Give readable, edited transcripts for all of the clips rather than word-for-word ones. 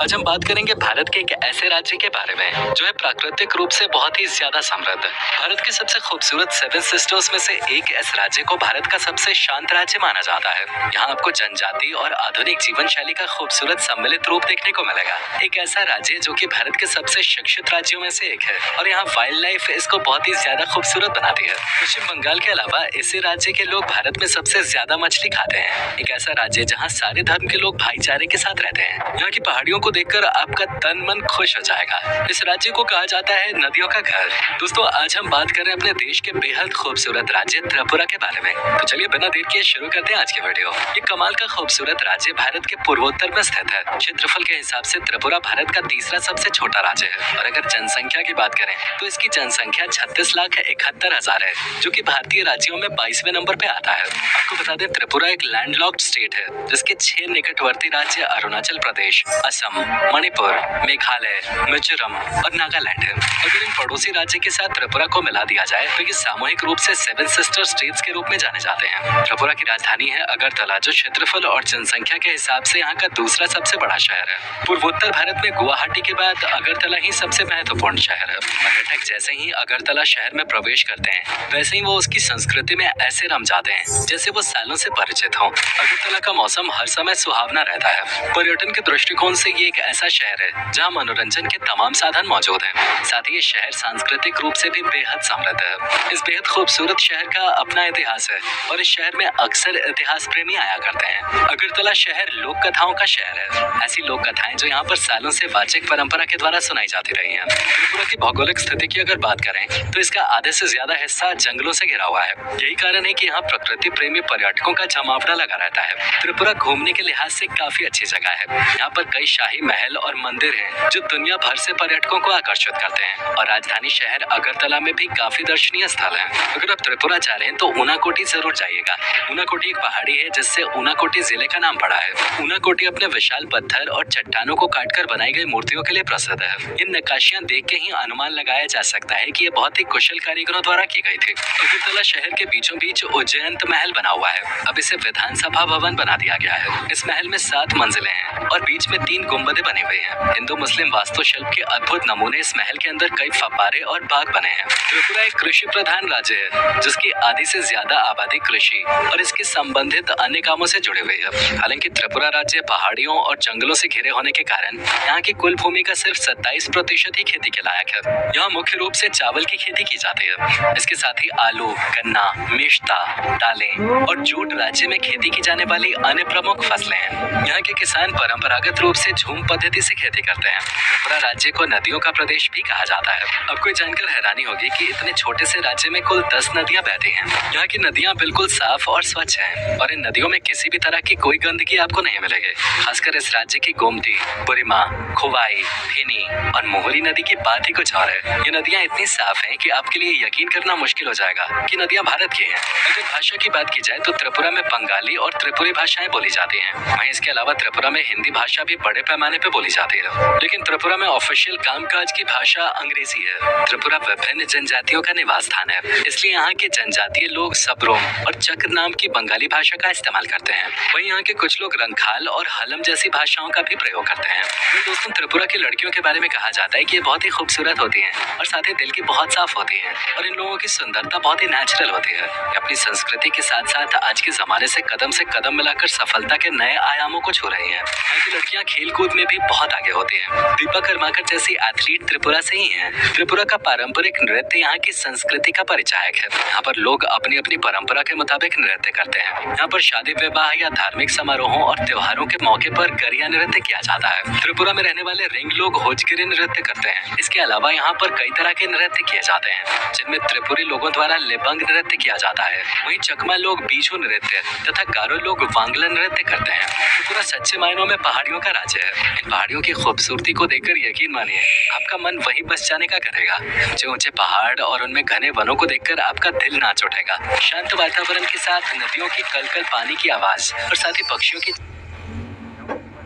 आज हम बात करेंगे भारत के एक ऐसे राज्य के बारे में जो है प्राकृतिक रूप से बहुत ही ज्यादा समृद्ध। भारत के सबसे खूबसूरत सेवन सिस्टर्स में से एक इस राज्य को भारत का सबसे शांत राज्य माना जाता है। यहाँ आपको जनजाति और आधुनिक जीवन शैली का खूबसूरत सम्मिलित रूप देखने को मिलेगा। एक ऐसा राज्य जो कि भारत के सबसे शिक्षित राज्यों में से एक है और यहाँ वाइल्ड लाइफ इसको बहुत ही ज्यादा खूबसूरत बनाती है। पश्चिम बंगाल के अलावा इसी राज्य के लोग भारत में सबसे ज्यादा मछली खाते हैं। एक ऐसा राज्य जहाँ सारे धर्म के लोग भाईचारे के साथ रहते हैं। यहाँ की पहाड़ियों को देखकर आपका तन मन खुश हो जाएगा। इस राज्य को कहा जाता है नदियों का घर। दोस्तों आज हम बात कर रहे हैं अपने देश के बेहद खूबसूरत राज्य त्रिपुरा के बारे में। तो चलिए बिना देर किए शुरू करते हैं आज की वीडियो। ये कमाल का खूबसूरत राज्य भारत के पूर्वोत्तर में स्थित है। क्षेत्रफल के हिसाब से त्रिपुरा भारत का तीसरा सबसे छोटा राज्य है और अगर जनसंख्या की बात करें तो इसकी जनसंख्या 36,71,000 है, जो कि भारतीय राज्यों में 22वें नंबर पे आता है। आपको बता दें त्रिपुरा एक लैंडलॉक्ड स्टेट है जिसके 6 निकटवर्ती राज्य अरुणाचल प्रदेश, असम, मणिपुर, मेघालय, मिजोरम और नागालैंड है। अगर इन पड़ोसी राज्य के साथ त्रिपुरा को मिला दिया जाए तो ये सामूहिक रूप से सेवन सिस्टर स्टेट्स के रूप में जाने जाते हैं। त्रिपुरा की राजधानी है अगरतला, जो क्षेत्रफल और जनसंख्या के हिसाब से यहाँ का दूसरा सबसे बड़ा शहर है। पूर्वोत्तर भारत में गुवाहाटी के बाद अगरतला ही सबसे महत्वपूर्ण शहर है। पर्यटक जैसे ही अगरतला शहर में प्रवेश करते हैं वैसे ही वो उसकी संस्कृति में ऐसे रम जाते हैं जैसे वो सालों से परिचित हों। अगरतला का मौसम हर समय सुहावना रहता है। पर्यटन के दृष्टिकोण से ये एक ऐसा शहर है जहाँ मनोरंजन के तमाम साधन मौजूद हैं। साथ ही ये शहर सांस्कृतिक रूप से भी बेहद समृद्ध है। इस बेहद खूबसूरत शहर का अपना इतिहास है और इस शहर में अक्सर इतिहास प्रेमी आया करते हैं। अगरतला शहर लोक कथाओं का शहर है। ऐसी लोक कथाएं जो यहाँ पर सालों से वाचिक परंपरा के द्वारा सुनाई जाती रही हैं। त्रिपुरा की भौगोलिक स्थिति की अगर बात करें तो इसका आधे से ज्यादा हिस्सा जंगलों से घिरा हुआ है। यही कारण है कि यहाँ प्रकृति प्रेमी पर्यटकों का जमावड़ा लगा रहता है। त्रिपुरा घूमने के लिहाज से काफी अच्छी जगह है। यहाँ पर कई शाही महल और मंदिर हैं जो दुनिया भर से पर्यटकों को आकर्षित करते हैं और राजधानी शहर अगरतला में भी काफी दर्शनीय स्थल हैं। अगर आप त्रिपुरा जा रहे हैं तो ऊनाकोटी जरूर जाइएगा। ऊनाकोटी एक पहाड़ी है जिससे ऊनाकोटी जिले का नाम पड़ा है। ऊनाकोटी अपने विशाल पत्थर और चट्टानों को काटकर बनाई गई मूर्तियों के लिए प्रसिद्ध है। इन नक्काशियां देख के ही अनुमान लगाया जा सकता है कि ये बहुत ही कुशल कारीगरों द्वारा की गई थी। अगरतला शहर के बीचों बीच उज्जैंत महल बना हुआ है। अब इसे विधानसभा भवन बना दिया गया है। इस महल में 7 मंजिलें हैं और बीच में 3 गुंबदें बनी हुई हैं। हिंदू मुस्लिम वास्तुशिल्प के अद्भुत नमूने इस महल के अंदर कई फव्वारे और बाग बने हैं। त्रिपुरा एक कृषि प्रधान राज्य है जिसकी आधी से ज्यादा आबादी कृषि और इसके संबंधित अन्य कामों से जुड़े हुए है। हालांकि त्रिपुरा राज्य पहाड़ियों और जंगलों से घिरे होने के कारण यहाँ की कुल भूमि का सिर्फ 27% ही खेती के लायक है। यहाँ मुख्य रूप से चावल की खेती की जाती है। इसके साथ ही आलू, गन्ना, मेष्ता, दालें और जूट राज्य में खेती की जाने वाली अन्य प्रमुख फसलें हैं। यहाँ के किसान परंपरागत रूप से झूम पद्धति से खेती करते हैं। त्रिपुरा राज्य को नदियों का प्रदेश भी कहा जाता है। आपको ये जानकर हैरानी होगी कि इतने छोटे से राज्य में कुल 10 नदियां बहती हैं। यहाँ की नदियां बिल्कुल साफ और स्वच्छ हैं और इन नदियों में किसी भी तरह की कोई गंदगी आपको नहीं मिलेगी। खासकर इस राज्य की गोमती, बुरिमा, खुवाई, फेनी और मोहरी नदी की बात ही कुछ और है। ये नदियां इतनी साफ हैं कि आपके लिए यकीन करना मुश्किल हो जाएगा कि नदियां भारत की हैं। अगर भाषा की बात की जाए तो त्रिपुरा में बंगाली और त्रिपुरी भाषाएं बोली जाती हैं। वहीं इसके अलावा त्रिपुरा में हिंदी भाषा भी बड़े पैमाने पर बोली जाती है। लेकिन त्रिपुरा में ऑफिशियल कामकाज की भाषा अंग्रेजी है। त्रिपुरा विभिन्न जनजातियों का निवास स्थान है, इसलिए यहाँ के जनजातीय लोग सबरोम और चक्र नाम की बंगाली भाषा का इस्तेमाल करते हैं। वहीं यहाँ के कुछ लोग रंगखाल और हलम जैसी भाषाओं का भी प्रयोग करते हैं। तो दोस्तों त्रिपुरा की लड़कियों के बारे में कहा जाता है कि ये बहुत ही खूबसूरत होती हैं और साथ ही दिल की बहुत साफ होती हैं और इन लोगों की सुंदरता बहुत ही नेचुरल होती है। अपनी संस्कृति के साथ साथ आज के जमाने से कदम मिलाकर सफलता के नए आयामों को छू रही हैं। यहाँ की लड़कियाँ खेल कूद में भी बहुत आगे होती हैं। दीपा कर्माकर जैसी एथलीट त्रिपुरा से ही है। त्रिपुरा का पारंपरिक नृत्य यहाँ की संस्कृति का परिचायक है। यहाँ पर लोग अपनी अपनी परंपरा के मुताबिक नृत्य करते हैं। यहाँ पर शादी विवाह या धार्मिक समारोहों और त्योहारों के मौके पर गरिया नृत्य किया जाता है। त्रिपुरा में रहने वाले रिंग लोग होजगिरी नृत्य करते हैं। इसके अलावा यहाँ पर कई तरह के नृत्य किए जाते हैं जिनमें त्रिपुरी लोगों द्वारा लिबंग नृत्य किया जाता है। वहीं चकमा लोग बीजू नृत्य तथा गारो लोग वांगला नृत्य करते हैं। त्रिपुरा सच्चे मायनों में पहाड़ियों का राज्य है। इन पहाड़ियों की खूबसूरती को देखकर यकीन मानिए आपका मन वहीं बस जाने का करेगा। जो ऊंचे पहाड़ और उनमें घने वनों को देखकर आपका दिल नाच उठेगा। शांत वातावरण के साथ नदियों की कलकल पानी की आवाज और साथ ही पक्षियों की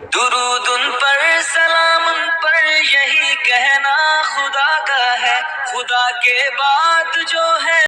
दुरूद उन पर, सलाम उन पर, यही कहना खुदा का है। खुदा के बाद जो है